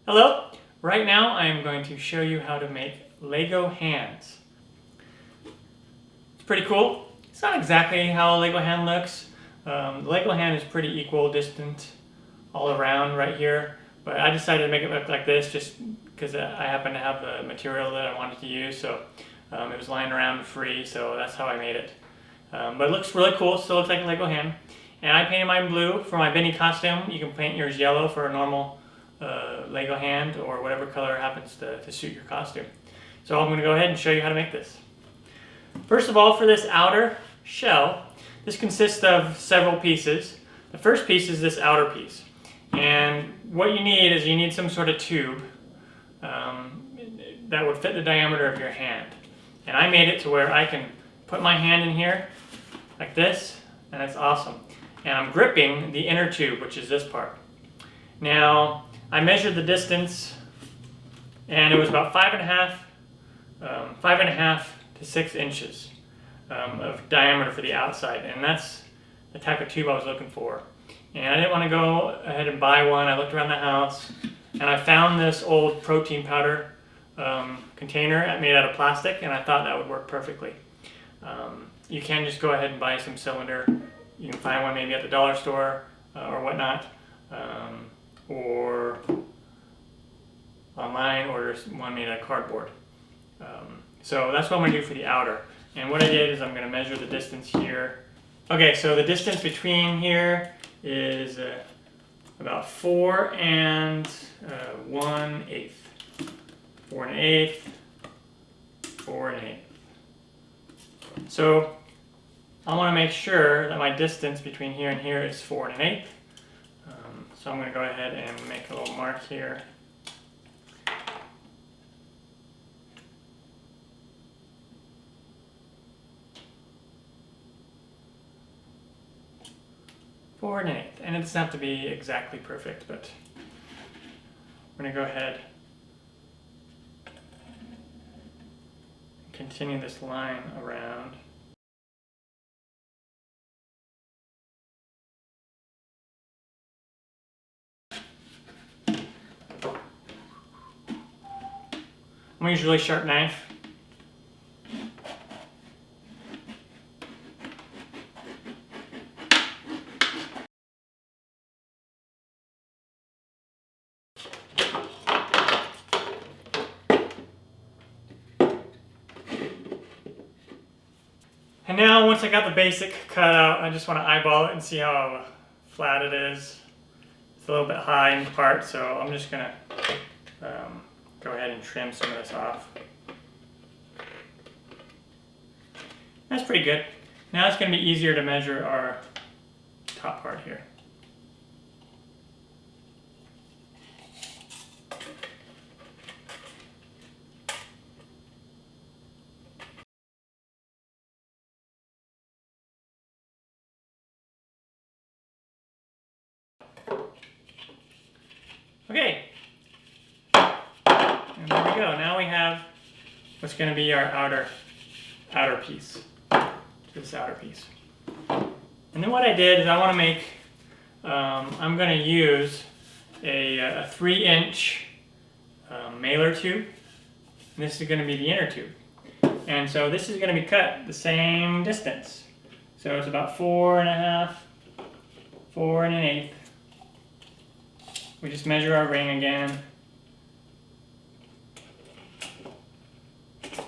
Hello! Right now I am going to show you how to make Lego hands. It's pretty cool. It's not exactly how a Lego hand looks. The Lego hand is pretty equal distance all around right here, but I decided to make it look like this just because I happen to have the material that I wanted to use, so it was lying around free, so that's how I made it. But it looks really cool, still looks like a Lego hand. And I painted mine blue for my Benny costume. You can paint yours yellow for a normal Lego hand or whatever color happens to suit your costume. So I'm going to go ahead and show you how to make this. First of all, for this outer shell, this consists of several pieces. The first piece is this outer piece. And what you need is you need some sort of tube that would fit the diameter of your hand. And I made it to where I can put my hand in here like this, and it's awesome. And I'm gripping the inner tube, which is this part. Now, I measured the distance, and it was about 5.5 to 6 inches of diameter for the outside, and that's the type of tube I was looking for. And I didn't want to go ahead and buy one. I looked around the house, and I found this old protein powder container made out of plastic, and I thought that would work perfectly. You can just go ahead and buy some cylinder. You can find one maybe at the dollar store or whatnot, or online order one made out of cardboard. So that's what I'm going to do for the outer. And what I did is I'm going to measure the distance here. Okay, so the distance between here is about 4 and 1/8. 4 1/8, 4 1/8. So I want to make sure that my distance between here and here is 4 1/8. So I'm going to go ahead and make a little mark here. Four 1/8, and it doesn't have to be exactly perfect, but I'm going to go ahead and continue this line around. I'm going to use a really sharp knife. And now, once I got the basic cut out, I just want to eyeball it and see how flat it is. It's a little bit high in part, so I'm just going to go ahead and trim some of this off. That's pretty good. Now it's going to be easier to measure our top part here. Okay, and there we go. Now we have what's going to be our outer piece. This outer piece. And then what I did is I want to make, I'm going to use a 3-inch mailer tube. And this is going to be the inner tube. And so this is going to be cut the same distance. So it's about 4 1/2, 4 1/8. We just measure our ring again.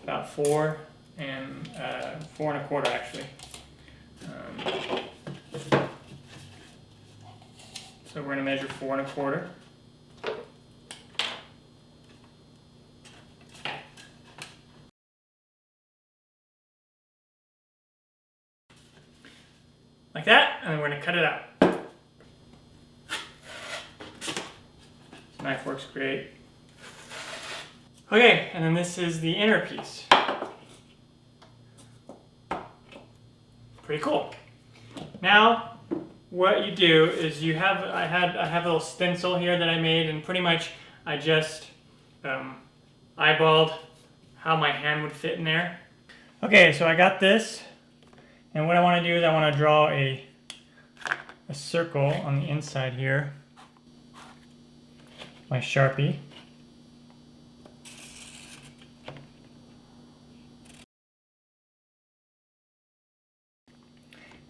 About 4 and 4 1/4 actually. So we're going to measure 4 1/4. Like that, and then we're going to cut it out. This knife works great. Okay, and then this is the inner piece. Pretty cool. Now, what you do is you have, I have a little stencil here that I made, and pretty much I just eyeballed how my hand would fit in there. Okay, so I got this, and what I want to do is I want to draw a circle on the inside here. my Sharpie.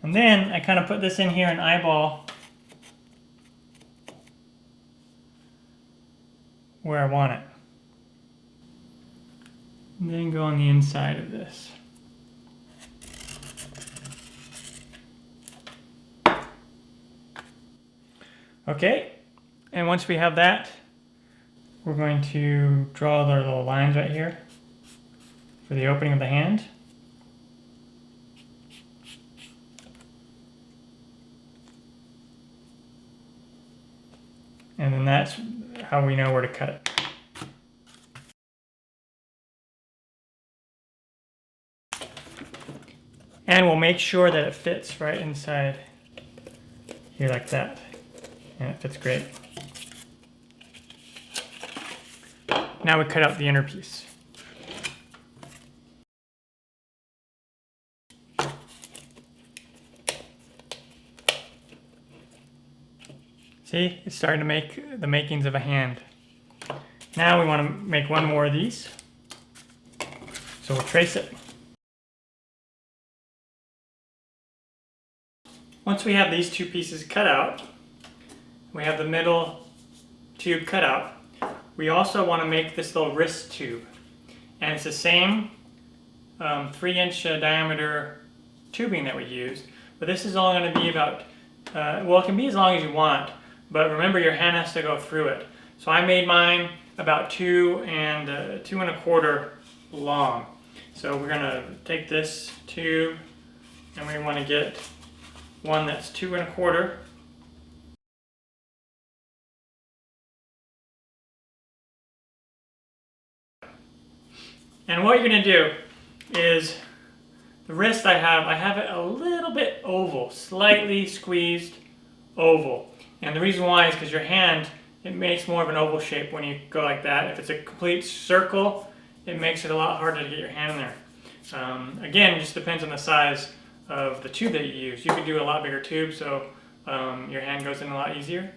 And then I kind of put this in here and eyeball where I want it. And then go on the inside of this. Okay, and once we have that, we're going to draw the little lines right here for the opening of the hand. And then that's how we know where to cut it. And we'll make sure that it fits right inside here like that. And it fits great. Now we cut out the inner piece. See, it's starting to make the makings of a hand. Now we want to make one more of these. So we'll trace it. Once we have these two pieces cut out, we have the middle tube cut out, we also want to make this little wrist tube. And it's the same 3-inch diameter tubing that we used, but this is all going to be about, well, it can be as long as you want, but remember your hand has to go through it. So I made mine about 2 1/4 long. So we're going to take this tube and we want to get one that's 2 1/4. And what you're going to do is, the wrist I have it a little bit oval, slightly squeezed oval. And the reason why is because your hand, it makes more of an oval shape when you go like that. If it's a complete circle, it makes it a lot harder to get your hand in there. Again, it just depends on the size of the tube that you use. You could do a lot bigger tube so your hand goes in a lot easier.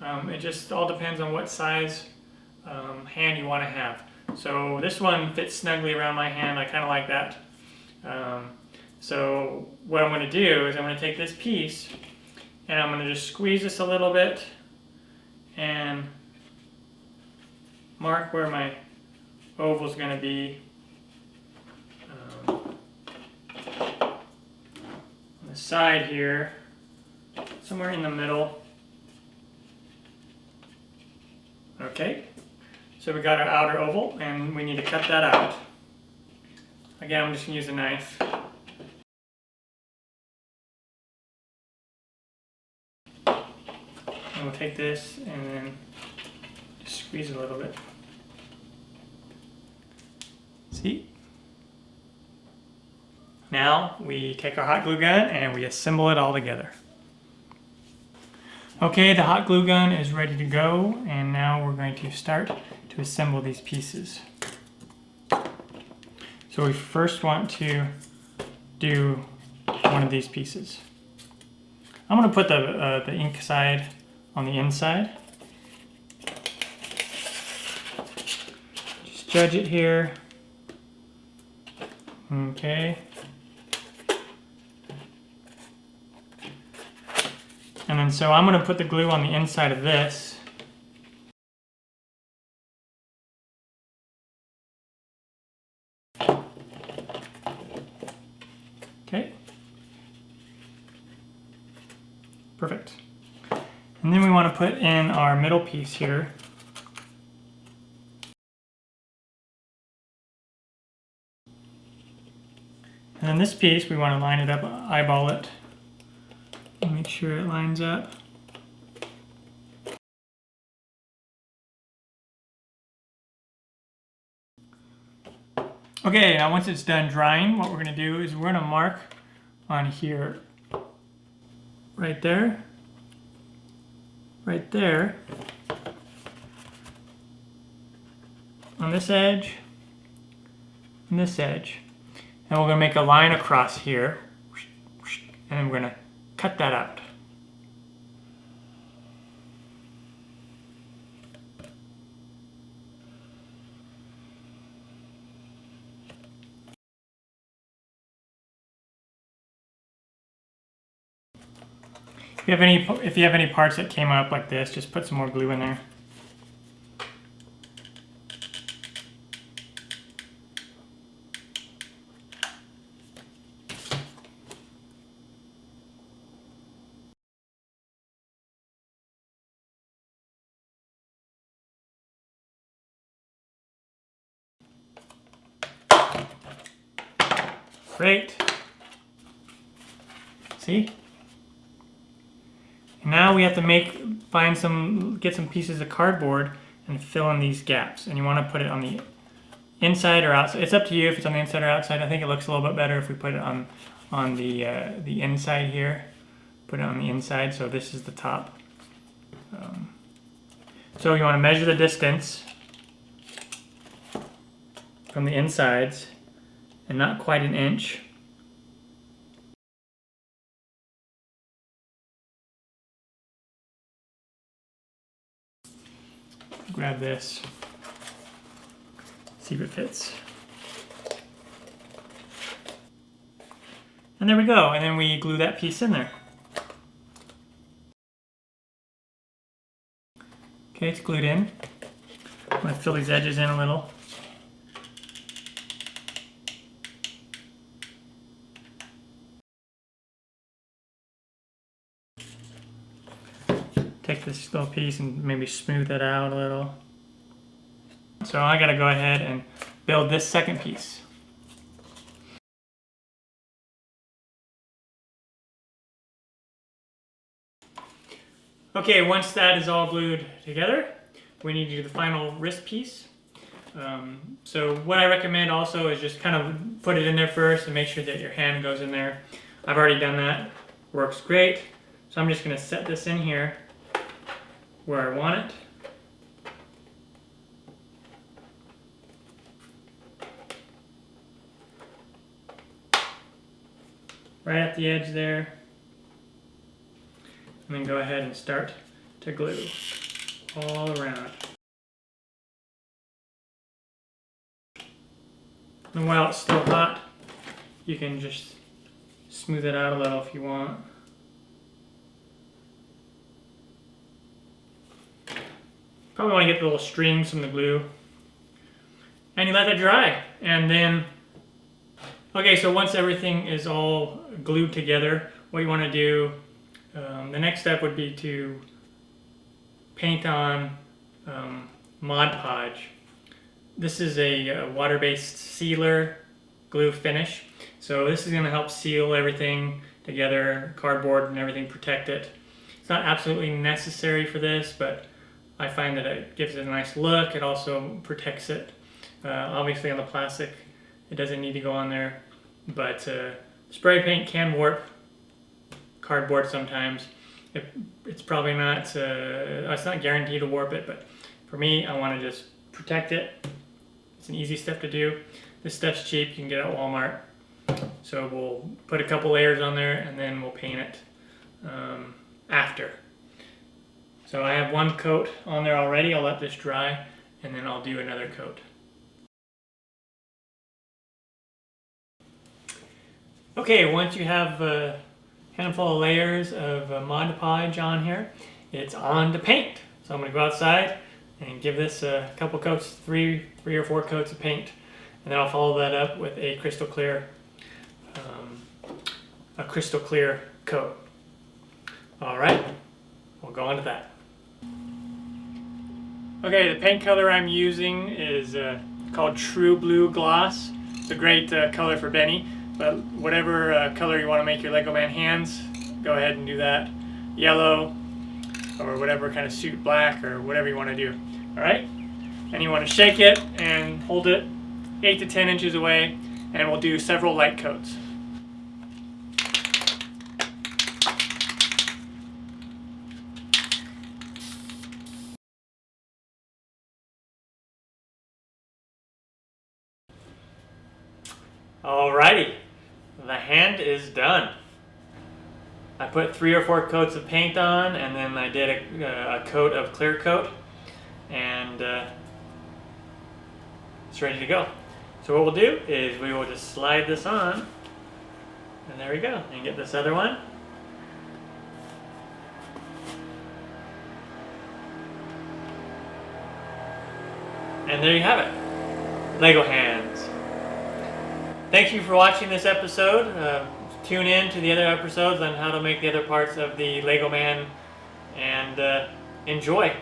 It just all depends on what size hand you want to have. So this one fits snugly around my hand. I kind of like that. So what I'm going to do is I'm going to take this piece and I'm going to just squeeze this a little bit and mark where my oval is going to be on the side here, somewhere in the middle. Okay, so we got our outer oval and we need to cut that out. Again, I'm just going to use a knife. And we'll take this and then just squeeze it a little bit. See? Now we take our hot glue gun and we assemble it all together. Okay, the hot glue gun is ready to go, and now we're going to start to assemble these pieces. So we first want to do one of these pieces. I'm going to put the ink side on the inside. Just judge it here. Okay. And then so I'm going to put the glue on the inside of this. Okay. Perfect. And then we want to put in our middle piece here. And then this piece, we want to line it up, eyeball it, and make sure it lines up. Okay, now once it's done drying, what we're going to do is we're going to mark on here, right there, on this edge, and this edge. And we're going to make a line across here, and then we're going to cut that out. If you have any parts that came up like this, just put some more glue in there. Great. See? And now we have to get some pieces of cardboard and fill in these gaps. And you want to put it on the inside or outside. It's up to you if it's on the inside or outside. I think it looks a little bit better if we put it on the inside here. Put it on the inside, so this is the top. So you want to measure the distance from the insides, and not quite an inch. Grab this, see if it fits. And there we go, and then we glue that piece in there. Okay, it's glued in. I'm going to fill these edges in a little. Take this little piece and maybe smooth it out a little. So I gotta go ahead and build this second piece. Okay, once that is all glued together, we need to do the final wrist piece. So what I recommend also is just kind of put it in there first and make sure that your hand goes in there. I've already done that, works great. So I'm just gonna set this in here where I want it. Right at the edge there. And then go ahead and start to glue all around. And while it's still hot, you can just smooth it out a little if you want. Probably want to get the little streams from the glue. And you let that dry. And then, okay, so once everything is all glued together, what you want to do, the next step would be to paint on Mod Podge. This is a water-based sealer glue finish. So this is going to help seal everything together, cardboard and everything, protect it. It's not absolutely necessary for this, but I find that it gives it a nice look. It also protects it. Obviously on the plastic, it doesn't need to go on there, but spray paint can warp cardboard sometimes. It's probably not, it's not guaranteed to warp it, but for me, I want to just protect it. It's an easy step to do. This stuff's cheap, you can get it at Walmart. So we'll put a couple layers on there and then we'll paint it after. So I have one coat on there already. I'll let this dry and then I'll do another coat. Okay, once you have a handful of layers of Mod Podge on here, it's on to paint. So I'm going to go outside and give this a couple coats, three or four coats of paint, and then I'll follow that up with a crystal clear coat. All right, we'll go on to that. Okay, the paint color I'm using is called True Blue Gloss. It's a great color for Benny, but whatever color you want to make your Lego Man hands, go ahead and do that. Yellow, or whatever kind of suit, black, or whatever you want to do. All right? And you want to shake it and hold it 8 to 10 inches away, and we'll do several light coats. Alrighty, the hand is done. I put 3 or 4 coats of paint on, and then I did a coat of clear coat, and it's ready to go. So what we'll do is we will just slide this on, and there we go. And get this other one. And there you have it. Lego hands. Thank you for watching this episode. Tune in to the other episodes on how to make the other parts of the Lego man and enjoy.